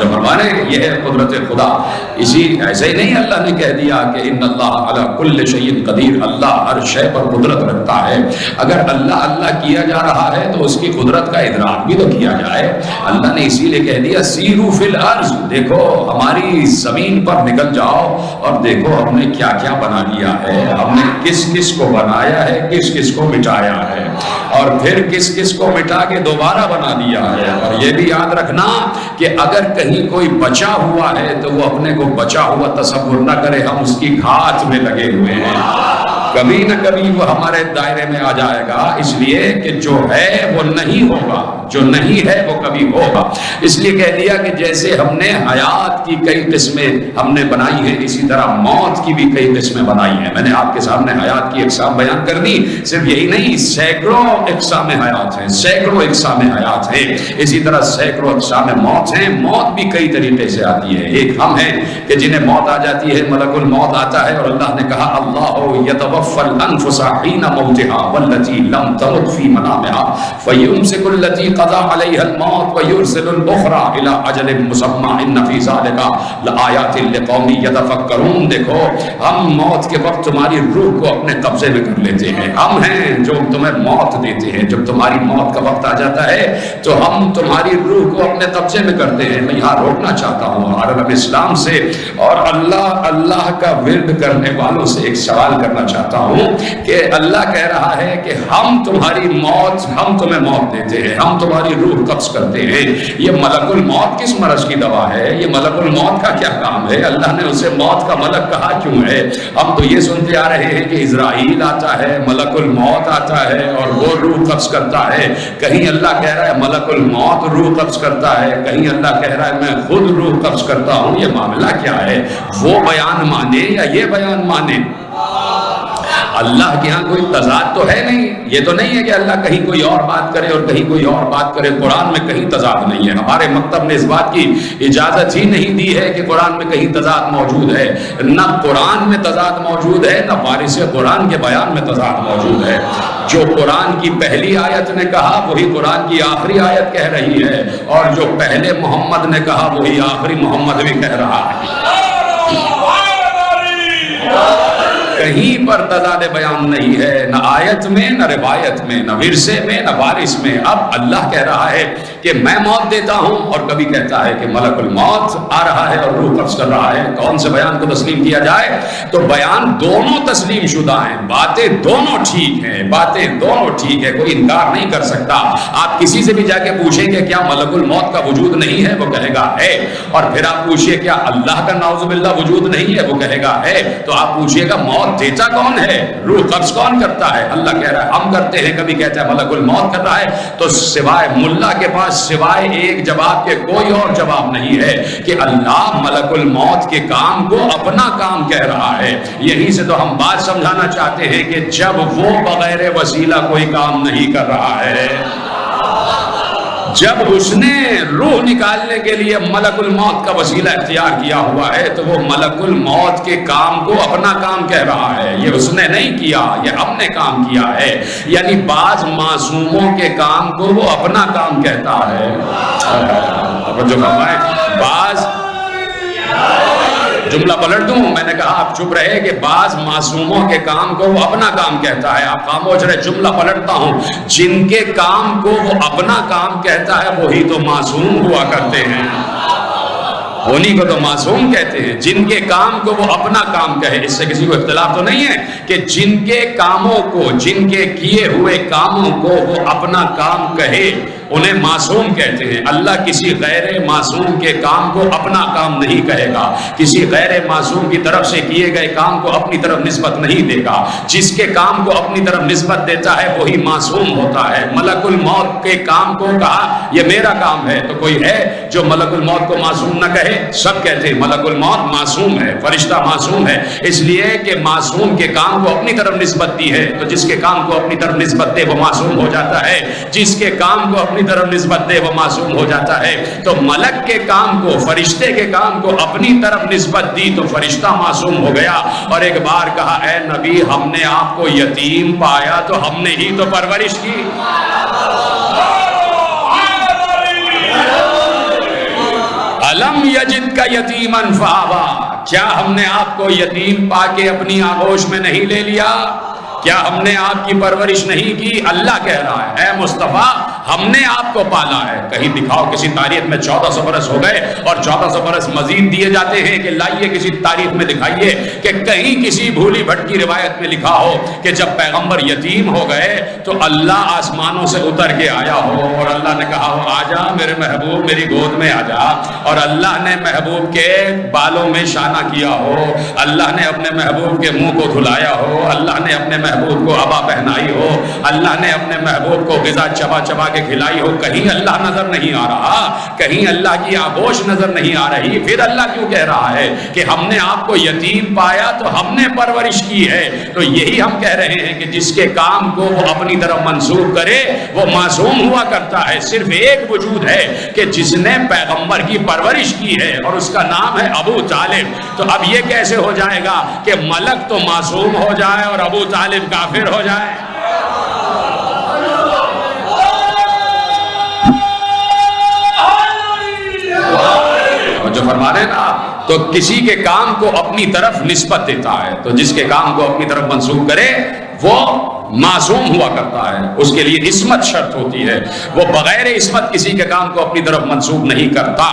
توجہ فرمانے یہ ہے قدرت خدا. ایسے ہی نہیں اللہ نے کہہ دیا کہ ان اللہ علی کل شیء قدیر، اللہ ہر شے پر قدرت رکھتا ہے. اگر اللہ اللہ کیا جا رہا ہے تو اس کی قدرت کا ادراک بھی تو کیا جائے. اللہ نے اسی لیے کہہ دیا سیرو فی الارض، دیکھو ہماری زمین پر نکل جاؤ اور دیکھو ہم نے کیا کیا بنا لیا ہے، ہم نے کس کس کو بنایا ہے، کس کس کو مٹایا ہے، اور پھر کس کس کو مٹا کے دوبارہ بنا دیا ہے. اور یہ بھی یاد رکھنا کہ اگر کہیں کوئی بچا ہوا ہے تو وہ اپنے کو بچا ہوا تصور نہ کرے، ہم اس کی گھات میں لگے ہوئے ہیں، کبھی نہ کبھی وہ ہمارے دائرے میں آ جائے گا. اس لیے کہ جو ہے وہ نہیں ہوگا، جو نہیں ہے وہ کبھی ہوگا. اس لیے کہہ دیا کہ جیسے ہم نے حیات کی کئی قسمیں ہم نے بنائی ہیں، اسی طرح موت کی بھی کئی قسمیں بنائی ہیں. میں نے آپ کے سامنے حیات کی اقسام بیان کر دی. صرف یہی نہیں، سینکڑوں اقسام حیات ہیں، سینکڑوں اقسام حیات ہیں. اسی طرح سینکڑوں اقسام موت ہیں. موت بھی کئی طریقے سے آتی ہے. ایک ہم ہیں کہ جنہیں موت آ جاتی ہے، ملک الموت آتا ہے، اور اللہ نے کہا اللہ یتوفی الانفس حین موتها والتي لم تمت في منامها فيمسك التي قضى عليها الموت ويرسل الاخرى الى اجل مسمى ان في ذلك لآیات لقوم يتفکرون. دیکھو ہم موت کے وقت تمہاری روح کو اپنے قبضے میں کر لیتے ہیں. ہم ہیں جو تمہیں موت دیتے ہیں. جب تمہاری موت کا وقت آ جاتا ہے تو ہم تمہاری روح کو اپنے قبضے میں کرتے ہیں. میں یہاں روکنا چاہتا ہوں عالم اسلام سے اور اللہ کا ورد کرنے والوں سے ایک سوال کرنا چاہتا ہوں کہ اللہ کہہ رہا ہے کہ ہم تمہاری موت، ہم تمہیں موت دیتے ہیں، ہم تمہاری روح قبض کرتے ہیں. یہ ملک الموت کس مرض کی دوا ہے؟ یہ ملک الموت کا کیا کام ہے؟ اللہ نے اسے موت کا ملک کہا کیوں ہے؟ ہم تو یہ سنتے آ رہے ہیں کہ اسرائیل آتا ہے، ملک الموت آتا ہے اور وہ روح قبض کرتا ہے. کہیں اللہ کہہ رہا ہے ملک الموت روح قبض کرتا ہے، کہیں اللہ کہہ رہا ہے میں خود روح قبض کرتا ہوں. یہ معاملہ کیا ہے؟ وہ بیان مانے یا یہ بیان مانے؟ اللہ کے ہاں کوئی تضاد تو ہے نہیں. یہ تو نہیں ہے کہ اللہ کہیں کوئی اور بات کرے اور کہیں کوئی اور بات کرے. قرآن میں کہیں تضاد نہیں ہے. ہمارے مکتب نے اس بات کی اجازت ہی نہیں دی ہے کہ قرآن میں کہیں تضاد موجود ہے. نہ قرآن میں تضاد موجود ہے، نہ وارث قرآن کے بیان میں تضاد موجود ہے. جو قرآن کی پہلی آیت نے کہا وہی قرآن کی آخری آیت کہہ رہی ہے، اور جو پہلے محمد نے کہا وہی آخری محمد بھی کہہ رہا ہے. کہیں پر تضاد بیان نہیں ہے، نہ آیت میں، نہ روایت میں، نہ ورثے میں، نہ وارث میں. اب اللہ کہہ رہا ہے کہ میں موت دیتا ہوں، اور کبھی کہتا ہے کہ ملک الموت آ رہا ہے اور روح قبض کر رہا ہے. کون سے بیان کو تسلیم کیا جائے؟ تو بیان دونوں تسلیم شدہ ہیں، باتیں دونوں ٹھیک ہیں، باتیں دونوں ٹھیک ہے. کوئی انکار نہیں کر سکتا. آپ کسی سے بھی جا کے پوچھیں کہ کیا ملک الموت کا وجود نہیں ہے؟ وہ کہے گا ہے. اور پھر آپ پوچھئے کیا اللہ کا نعوذ باللہ وجود نہیں ہے؟ وہ کہے گا ہے. تو آپ پوچھئے گا موت دیتا کون ہے؟ روح قبض کون کرتا ہے؟ اللہ کہہ رہا ہے ہم کرتے ہیں. کبھی کہتا ہے ملک الموت کر رہا ہے. تو سوائے ملا کے پاس سوائے ایک جواب کے کوئی اور جواب نہیں ہے کہ اللہ ملک الموت کے کام کو اپنا کام کہہ رہا ہے. یہیں سے تو ہم بات سمجھانا چاہتے ہیں کہ جب وہ بغیر وسیلہ کوئی کام نہیں کر رہا ہے، جب اس نے روح نکالنے کے لیے ملک الموت کا وسیلہ اختیار کیا ہوا ہے تو وہ ملک الموت کے کام کو اپنا کام کہہ رہا ہے. یہ اس نے نہیں کیا، یہ ہم نے کام کیا ہے. یعنی بعض معصوموں کے کام کو وہ اپنا کام کہتا ہے. جو بعض جملہ پلٹ دوں، میں نے کہا آپ چپ رہے کہ بعض معصوموں کے کام کو وہ اپنا کام کہتا ہے. آپ خاموش رہے. جملہ پلٹتا ہوں، جن کے کام کو وہ اپنا کام کہتا ہے وہی تو معصوم ہوا کرتے ہیں. انہی کو تو معصوم کہتے ہیں جن کے کام کو وہ اپنا کام کہے. اس سے کسی کو اختلاف تو نہیں ہے کہ جن کے کاموں کو، جن کے کیے ہوئے کاموں کو وہ اپنا کام کہے انہیں معصوم کہتے ہیں. اللہ کسی غیر معصوم کے کام کو اپنا کام نہیں کہے گا. کسی غیر معصوم کی طرف سے کیے گئے کام کو اپنی طرف نسبت نہیں دے گا. جس کے کام کو اپنی طرف نسبت دیتا ہے وہی معصوم ہوتا ہے. ملک الموت کے کام کو کہا یہ میرا کام ہے، تو کوئی ہے جو ملک الموت کو معصوم نہ کہے؟ سب کہتے ہیں ملک الموت معصوم ہے، فرشتہ معصوم ہے. اس لیے کہ معصوم کے کام کو اپنی طرف نسبت دی ہے، تو جس کے کام کو اپنی طرف نسبت دے وہ معصوم ہو جاتا ہے. جس کے کام کو اپنی طرف نسبت دے وہ معصوم ہو جاتا ہے. تو ملک کے کام کو، فرشتے کے کام کو اپنی طرف نسبت دی تو فرشتہ معصوم ہو گیا. اور ایک بار کہا اے نبی ہم نے آپ کو یتیم پایا تو ہم نے ہی تو پرورش کی. الم یجد کا یتیمن فآوا، کیا ہم نے آپ کو یتیم پا کے اپنی آغوش میں نہیں لے لیا؟ کیا ہم نے آپ کی پرورش نہیں کی؟ اللہ کہہ رہا ہے اے مصطفیٰ ہم نے آپ کو پالا ہے۔ کہیں دکھاؤ کسی تاریخ میں 1400 برس ہو گئے اور 1400 برس مزید دیے جاتے ہیں کہ لائیے کسی تاریخ میں دکھائیے کہ کہیں کسی بھولی بھٹکی روایت میں لکھا ہو کہ جب پیغمبر یتیم ہو گئے تو اللہ آسمانوں سے اتر کے آیا ہو اور اللہ نے کہا ہو آ جا میرے محبوب میری گود میں آ جا، اور اللہ نے محبوب کے بالوں میں شانہ کیا ہو، اللہ نے اپنے محبوب کے منہ کو دھلایا ہو، اللہ نے اپنے محبوب کو عبا پہنائی ہو، اللہ نے اپنے محبوب کو غذا چبا چبا کے کھلائی ہو، کہیں اللہ نظر نہیں آ رہا، کہیں اللہ کی آغوش نظر نہیں آ رہی، پھر اللہ کیوں کہہ رہا ہے کہ ہم نے آپ کو یتیم پایا تو ہم نے پرورش کی ہے؟ تو یہی ہم کہہ رہے ہیں کہ جس کے کام کو وہ اپنی طرف منسوب کرے وہ معصوم ہوا کرتا ہے۔ صرف ایک وجود ہے کہ جس نے پیغمبر کی پرورش کی ہے اور اس کا نام ہے ابو طالب۔ تو اب یہ کیسے ہو جائے گا کہ ملک تو معصوم ہو جائے اور ابو طالب کافر ہو جائے؟ جو فرما رہے نا تو کسی کے کام کو اپنی طرف نسبت دیتا ہے، تو جس کے کام کو اپنی طرف منسوب کرے وہ معصوم ہوا کرتا ہے، اس کے لیے عصمت شرط ہوتی ہے، وہ بغیر عصمت کسی کے کام کو اپنی طرف منسوب نہیں کرتا۔